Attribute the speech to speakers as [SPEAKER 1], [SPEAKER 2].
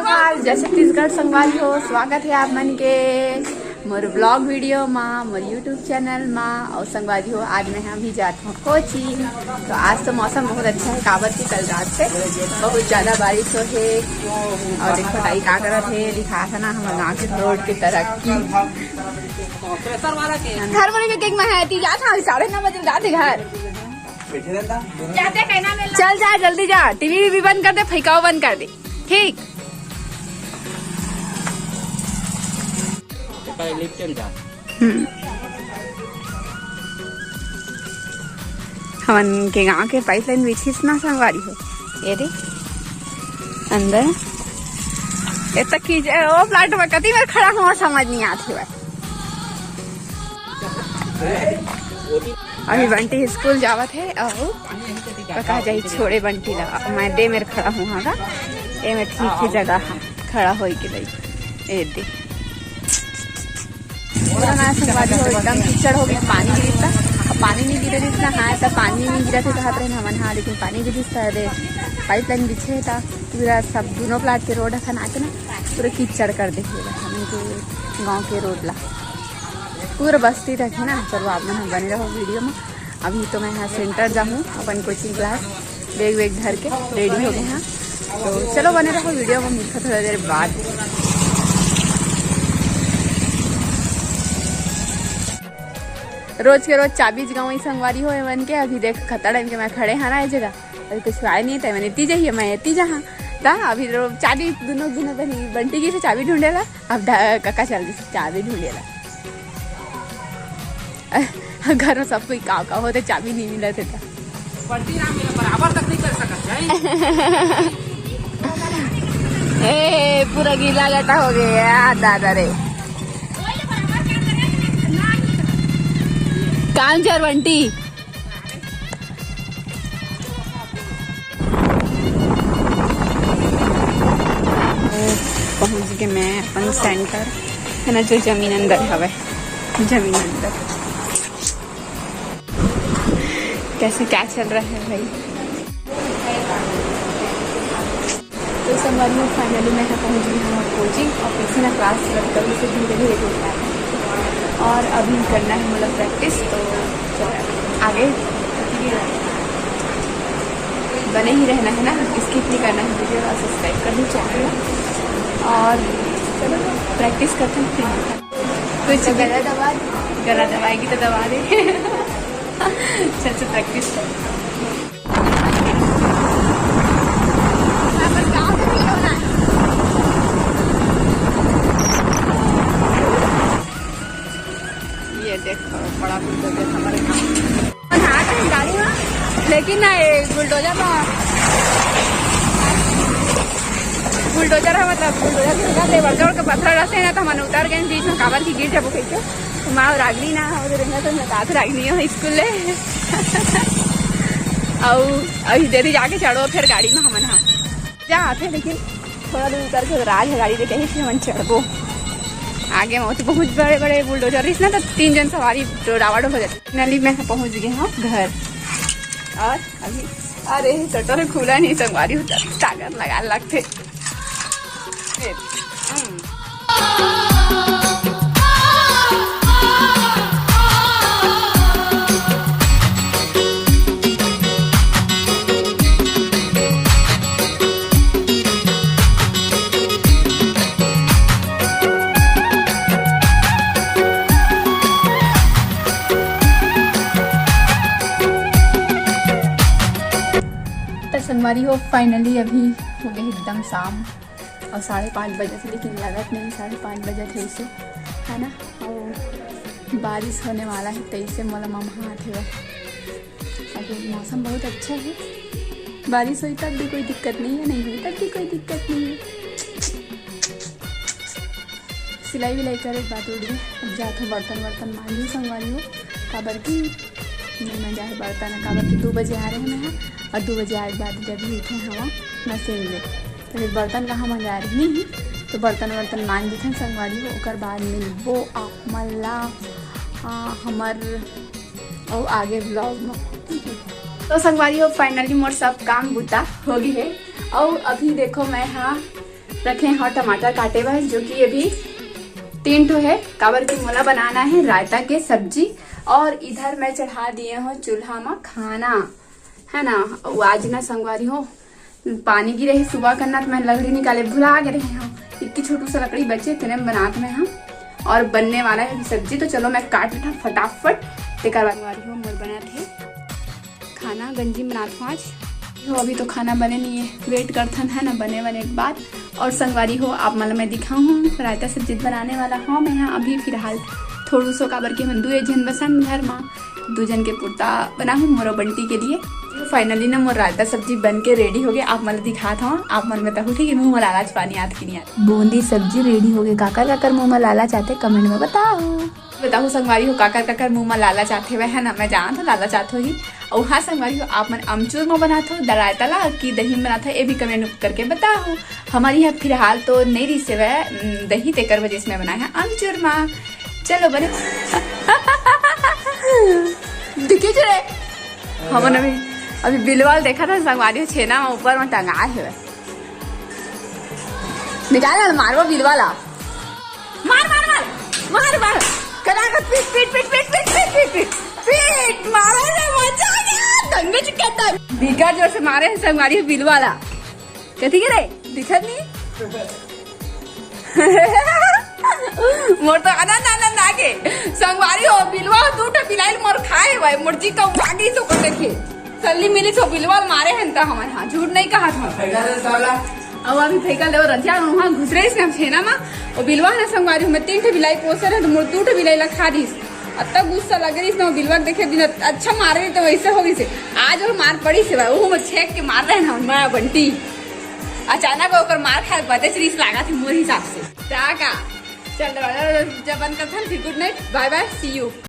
[SPEAKER 1] नमस्कार, जय छत्तीसगढ़ संगवारी हो। स्वागत है आप मन के मोर ब्लॉग वीडियो में, मोर यूट्यूब चैनल में। और संगवारी हो, आज मैं हम भी जाते हूँ कोचिंग। तो आज तो मौसम बहुत अच्छा है, काबर की कल रात से बहुत ज़्यादा बारिश हो है। और देखो ताई का करत है, दिखा था ना हमारे गाँव के रोड की तरक्की। घर बने के केक में है ती जाता 9:30 बजे जाते घर। चल जा जल्दी जा, टीवी भी बंद कर दे, फैकाओ बंद कर दे, ठीक। हमन के गांव के पाइपलाइन बिछिस ना संगवारी हो, ये दे अंदर इतना की ओ प्लाट में कती बार खड़ा हुआ समझ नहीं आती है। अभी बंटी स्कूल जावत है और कहा जाई छोड़े बंटी लगा मैं दे मेरे खड़ा हूँ हाँ ये मैं ठीक ही जगह है खड़ा हो के लिए ये दे एकदम कीचड़ हो गया। पानी गिरता, पानी नहीं गिरे जितना हाँ तब पानी नहीं गिरा थे कहते रहे हमन हाँ, लेकिन पानी गिरता है पाइपलाइन बिछे था पूरा सब दोनों प्लाट के रोड है नाचे ना पूरा कीचड़ कर दे हमें के गाँव के रोड ला पूरा बस्ती रखे ना। चलो आप मन बने रहो वीडियो में। अभी तो मैं यहाँ सेंटर जाऊँ अपन कोचिंग क्लास, बैग वैग धर के रेडी हो गए हैं। तो चलो बने रहो वीडियो में, मिलता थोड़ा देर बाद। रोज के रोज चाबी गाँव संगवारी हो बन के। अभी देख खतरा टाइम के मैं खड़े हैं ना ये जगह, अभी कुछ आए नहीं था, मैंने इतनी जाइए मैं इतनी जहाँ था। अभी चाबी दोनों बंटी की से चाबी ढूंढेला, अब काका चल दी चाबी ढूंढेला। घर में सब कोई का होते चाबी नहीं मिला थे बराबर तक नहीं कर सकता। ए पूरा गीला लटा हो गया दादा रे, काम चर बंटी। पहुंच गए मैं अपन सेंटर है ना, जो जमीन अंदर हवे जमीन अंदर। कैसे क्या चल रहा है भाई। तो संगवारी में फाइनली मैं पहुंच गई हूँ कोचिंग और पीछे ना क्लास कभी से धीरे धीरे जुड़ता है और अभी करना है मतलब प्रैक्टिस। तो आगे बने ही रहना है ना, स्किप नहीं करना है वीडियो और सब्सक्राइब कर दी चैनल। और चलो प्रैक्टिस करते हैं। कुछ गला दबाएगी तो दबा दे। चल प्रैक्टिस कर। ये देखो बड़ा बुलडोजर हमारे गाँव गाड़ी में, लेकिन ना बुलडोजर है मतलब बुलडोजर जोड़ के पत्थर रहते हैं ना, तो हम उतर गए बीच में काबर की गिर जब कहीं तो माँ रागनी ना हो रहेगा तो मैं साथ रागनी हो स्कूल ले और अभी देरी जाके चढ़ो फिर गाड़ी में हमन हाँ जा आते, लेकिन थोड़ा दूर उतर के राज है गाड़ी देखे ही फिर मन चढ़बो आगे में। तो बहुत बड़े बड़े बुलडोजर इस ना, तो 3 जन सवारी रावड़ हो जाती। फाइनली मैं पहुँच गई हूँ घर और अभी अरे शटर खुला नहीं संगवारी होता ताकत लगा लगते। संगवारी हो फाइनली अभी हो गई एकदम शाम और 5:30 बजे से, लेकिन लगत नहीं 5:30 बजे थे इसे है ना। और बारिश होने वाला है, 23 से मतलब हाथ है। अभी मौसम बहुत अच्छा है, बारिश हुई तब भी कोई दिक्कत नहीं है, नहीं हुई तब भी कोई दिक्कत नहीं है। सिलाई विलाई कर एक बात उड़ गई। अब जाते हो बर्तन मांझी संगवारी हो काबर की नहीं मैं जाए बर्तन काबर की 2 बजे आ रहे हैं मैं और 2 बजे आए के बाद जब भी उठे हवा मशीन में तो फिर बर्तन कहाँ मंगा रही नहीं, तो बर्तन मांझ दिखे संगवारी हो। ओकर बाद मिलबो आप मल्ला हमार और आगे ब्लॉग में। तो संगवारी हो फाइनली मोर सब काम बुता हो गई है और अभी देखो मैं हाँ रखे हैं और टमाटर काटे हुए जो कि अभी 3 ठो है। काबर की मोला बनाना है रायता के सब्जी। और इधर मैं चढ़ा दिए हूँ चूल्हा में खाना है ना। आज ना संगवारी हो पानी गिरे है सुबह करना तो मैं लकड़ी निकाले भुला गए रहे हूँ। इतनी छोटू सा लकड़ी बचे तेने बनात में हम और बनने वाला है सब्जी। तो चलो मैं काट उठा फटाफट तेकर बाद हो मोर बना थे खाना गंजी बनात हूँ आज हो। अभी तो खाना बने नहीं है, वेट करथन है ना बने बने एक बार। और संगवारी हो आप मतलब मैं दिखाऊँ हूँ रायता सब्जी बनाने वाला हूँ मैं यहाँ अभी फिलहाल थोड़ू सो काबर के हम 2 जन बसन घर में 2 जन के पुरता बना हूँ मोरो बंटी के लिए। फाइनली ना मोर रायता सब्जी बन के रेडी हो गया। आप मतलब दिखाता हूँ आप मन में तो ठीक है मुँह में लालाच पानी आत की नहीं आती। बूंदी सब्जी रेडी हो गई। काकर मुँह में लाला चाहते कमेंट में बताओ संगवारी हो काकर मुँह में लाला चाहते हुए है ना। मैं जानता हूँ लाला चाहते हो ही। और हाँ संगवारी हो आप मन अमचूर में बनाते हो रायता ला कि दही में बनाते हो ये भी कमेंट करके बताओ। हमारी यहाँ फिलहाल तो नहीं रही से वह दही तेकर वजह से मैं बनाया है अमचूर में। चलो बने दिखे चले हमने अभी बिलवाल देखा था संगवारी छेना में ऊपर में टंगा है। निकाल मारो बिलवाला मार मार मार मार मार करा पीट पीट पीट पीट पीट पीट पीट पीट पीट मारो रे मजा आ गया दंगे चिकता बिगा जोर से मारे संगवारी बिलवाला कथी करे दिखत नहीं मोर तो आनंद आनंद आगे संगवारी हो बिलवा 2 ठो बिलाइल मोर खाए भाई मुर्जी का वागी तो कर देखे सल्ली मिली छो बिलवाल मारे हैं ता हमारे हां झूठ नहीं कहा था। अब अभी फेंका ले रजा वहां घुसरे इसने हम छेना में और बिलवा ना संगवारी में 3 ठो बिलाई पोसर है तो मोर 2 ठो बिलाई ला खा दिस। अत्ता गुस्सा लग रही इसने बिलवा देखे दिन अच्छा मारे तो वैसे हो गई से आज और मार पड़ी से भाई वो छेक के मार रहे ना मैं बंटी अचानक होकर मार खाए पता सीरीज लगा थी मोर हिसाब से का चल जब बंद करता good night bye bye see you.